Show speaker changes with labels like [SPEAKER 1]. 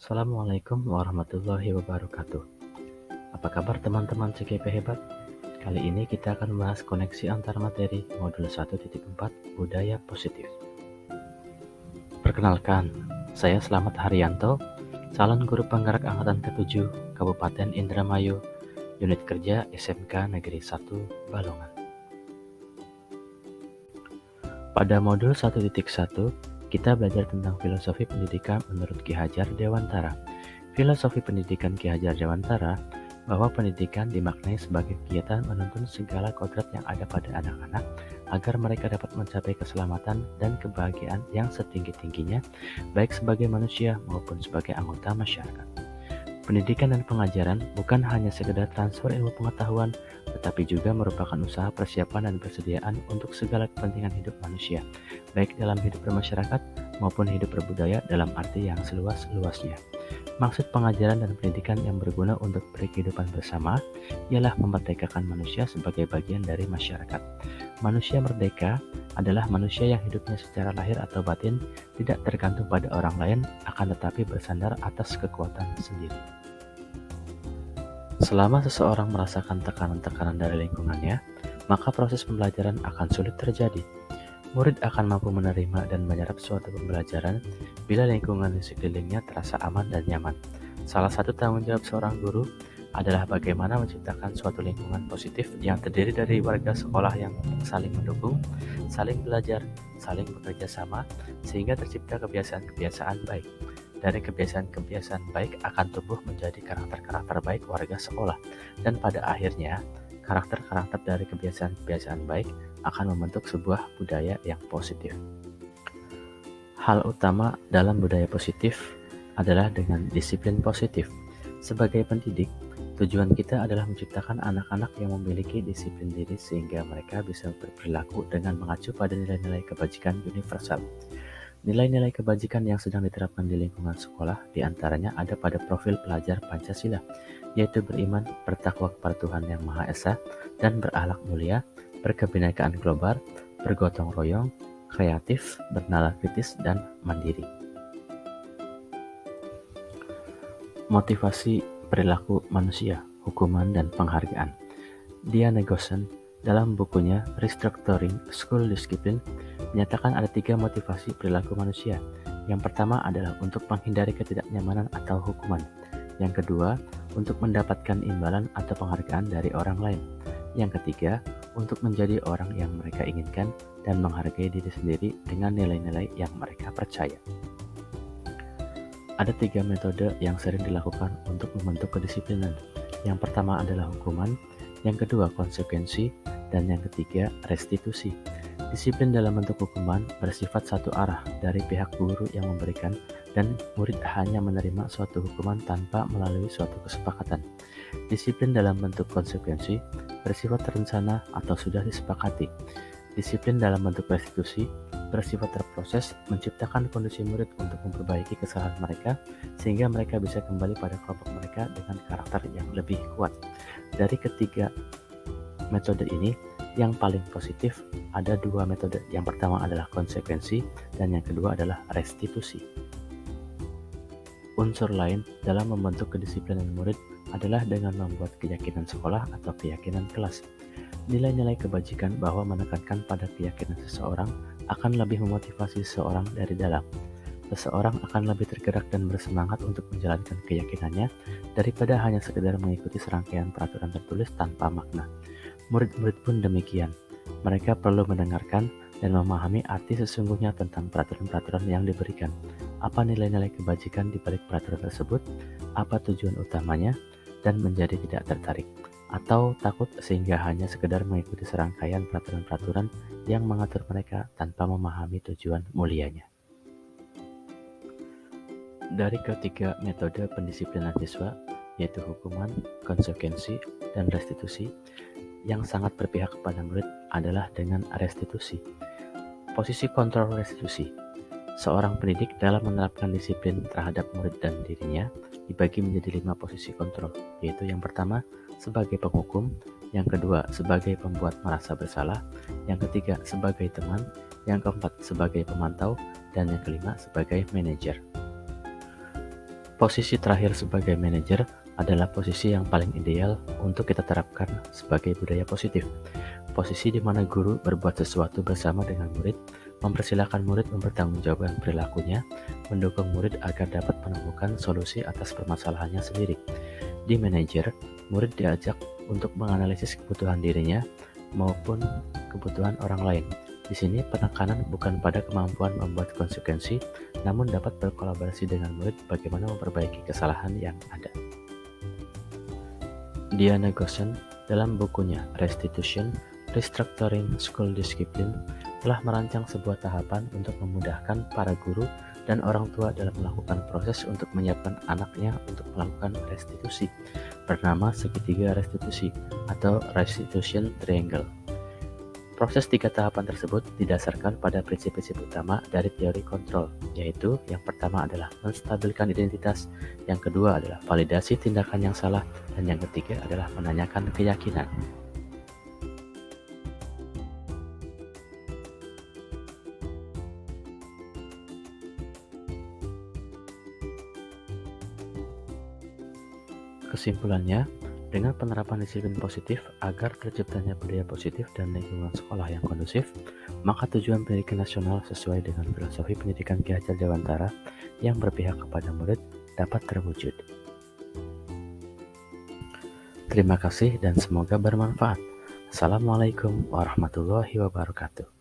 [SPEAKER 1] Assalamualaikum warahmatullahi wabarakatuh. Apa kabar teman-teman CGP hebat? Kali ini kita akan membahas koneksi antar materi modul 1.4 Budaya Positif. Perkenalkan, saya Slamet Haryanto, calon guru penggerak angkatan ke-7 Kabupaten Indramayu, unit kerja SMK Negeri 1 Balongan. Pada modul 1.1, kita belajar tentang filosofi pendidikan menurut Ki Hajar Dewantara. Filosofi pendidikan Ki Hajar Dewantara bahwa pendidikan dimaknai sebagai kegiatan menuntun segala kodrat yang ada pada anak-anak agar mereka dapat mencapai keselamatan dan kebahagiaan yang setinggi-tingginya, baik sebagai manusia maupun sebagai anggota masyarakat. Pendidikan dan pengajaran bukan hanya sekedar transfer ilmu pengetahuan, tetapi juga merupakan usaha persiapan dan persediaan untuk segala kepentingan hidup manusia, baik dalam hidup bermasyarakat maupun hidup berbudaya dalam arti yang seluas-luasnya. Maksud pengajaran dan pendidikan yang berguna untuk berkehidupan bersama ialah memerdekakan manusia sebagai bagian dari masyarakat. Manusia merdeka adalah manusia yang hidupnya secara lahir atau batin tidak tergantung pada orang lain, akan tetapi bersandar atas kekuatan sendiri. Selama seseorang merasakan tekanan-tekanan dari lingkungannya, maka proses pembelajaran akan sulit terjadi. Murid akan mampu menerima dan menyerap suatu pembelajaran bila lingkungan di sekelilingnya terasa aman dan nyaman. Salah satu tanggung jawab seorang guru adalah bagaimana menciptakan suatu lingkungan positif yang terdiri dari warga sekolah yang saling mendukung, saling belajar, saling bekerja sama, sehingga tercipta kebiasaan-kebiasaan baik. Dari kebiasaan-kebiasaan baik akan tumbuh menjadi karakter-karakter baik warga sekolah, dan pada akhirnya karakter-karakter dari kebiasaan-kebiasaan baik akan membentuk sebuah budaya yang positif. Hal utama dalam budaya positif adalah dengan disiplin positif. Sebagai pendidik, tujuan kita adalah menciptakan anak-anak yang memiliki disiplin diri sehingga mereka bisa berperilaku dengan mengacu pada nilai-nilai kebajikan universal. Nilai-nilai kebajikan yang sedang diterapkan di lingkungan sekolah diantaranya ada pada profil pelajar Pancasila, yaitu beriman, bertakwa kepada Tuhan Yang Maha Esa, dan berakhlak mulia, berkebinekaan global, bergotong royong, kreatif, bernalar kritis, dan mandiri. Motivasi perilaku manusia, hukuman, dan penghargaan. Diana Gossen dalam bukunya Restructuring School Discipline menyatakan ada 3 motivasi perilaku manusia. Yang pertama adalah untuk menghindari ketidaknyamanan atau hukuman. Yang kedua, untuk mendapatkan imbalan atau penghargaan dari orang lain. Yang ketiga, untuk menjadi orang yang mereka inginkan dan menghargai diri sendiri dengan nilai-nilai yang mereka percaya. Ada 3 metode yang sering dilakukan untuk membentuk kedisiplinan. Yang pertama adalah hukuman, yang kedua konsekuensi, dan yang ketiga restitusi. Disiplin dalam bentuk hukuman bersifat satu arah dari pihak guru yang memberikan, dan murid hanya menerima suatu hukuman tanpa melalui suatu kesepakatan. Disiplin dalam bentuk konsekuensi bersifat terencana atau sudah disepakati. Disiplin dalam bentuk restitusi bersifat terproses, menciptakan kondisi murid untuk memperbaiki kesalahan mereka sehingga mereka bisa kembali pada kelompok mereka dengan karakter yang lebih kuat. Dari ketiga metode ini, yang paling positif ada 2 metode. Yang pertama adalah konsekuensi dan yang kedua adalah restitusi. Unsur lain dalam membentuk kedisiplinan murid adalah dengan membuat keyakinan sekolah atau keyakinan kelas. Nilai-nilai kebajikan bahwa menekankan pada keyakinan seseorang akan lebih memotivasi seseorang dari dalam. Seseorang akan lebih tergerak dan bersemangat untuk menjalankan keyakinannya daripada hanya sekedar mengikuti serangkaian peraturan tertulis tanpa makna. Murid-murid pun demikian. Mereka perlu mendengarkan dan memahami arti sesungguhnya tentang peraturan-peraturan yang diberikan. Apa nilai-nilai kebajikan di balik peraturan tersebut, apa tujuan utamanya, dan menjadi tidak tertarik atau takut sehingga hanya sekedar mengikuti serangkaian peraturan-peraturan yang mengatur mereka tanpa memahami tujuan mulianya. Dari ketiga metode pendisiplinan siswa, yaitu hukuman, konsekuensi, dan restitusi, yang sangat berpihak kepada murid adalah dengan restitusi. Posisi kontrol restitusi. Seorang pendidik dalam menerapkan disiplin terhadap murid dan dirinya dibagi menjadi 5 posisi kontrol, yaitu yang pertama sebagai penghukum, yang kedua sebagai pembuat merasa bersalah, yang ketiga sebagai teman, yang keempat sebagai pemantau, dan yang kelima sebagai manajer. Posisi terakhir sebagai manajer adalah posisi yang paling ideal untuk kita terapkan sebagai budaya positif. Posisi di mana guru berbuat sesuatu bersama dengan murid, mempersilahkan murid mempertanggungjawabkan perilakunya, mendukung murid agar dapat menemukan solusi atas permasalahannya sendiri. Di manajer, murid diajak untuk menganalisis kebutuhan dirinya maupun kebutuhan orang lain. Di sini penekanan bukan pada kemampuan membuat konsekuensi, namun dapat berkolaborasi dengan murid bagaimana memperbaiki kesalahan yang ada. Diana Goshen dalam bukunya Restitution, Restructuring School Discipline telah merancang sebuah tahapan untuk memudahkan para guru dan orang tua dalam melakukan proses untuk menyiapkan anaknya untuk melakukan restitusi, bernama segitiga restitusi atau Restitution Triangle. Proses 3 tahapan tersebut didasarkan pada prinsip-prinsip utama dari teori kontrol, yaitu yang pertama adalah menstabilkan identitas, yang kedua adalah validasi tindakan yang salah, dan yang ketiga adalah menanyakan keyakinan. Kesimpulannya, dengan penerapan disiplin positif agar terciptanya budaya positif dan lingkungan sekolah yang kondusif, maka tujuan pendidikan nasional sesuai dengan filosofi pendidikan Ki Hajar Dewantara yang berpihak kepada murid dapat terwujud. Terima kasih dan semoga bermanfaat. Assalamualaikum warahmatullahi wabarakatuh.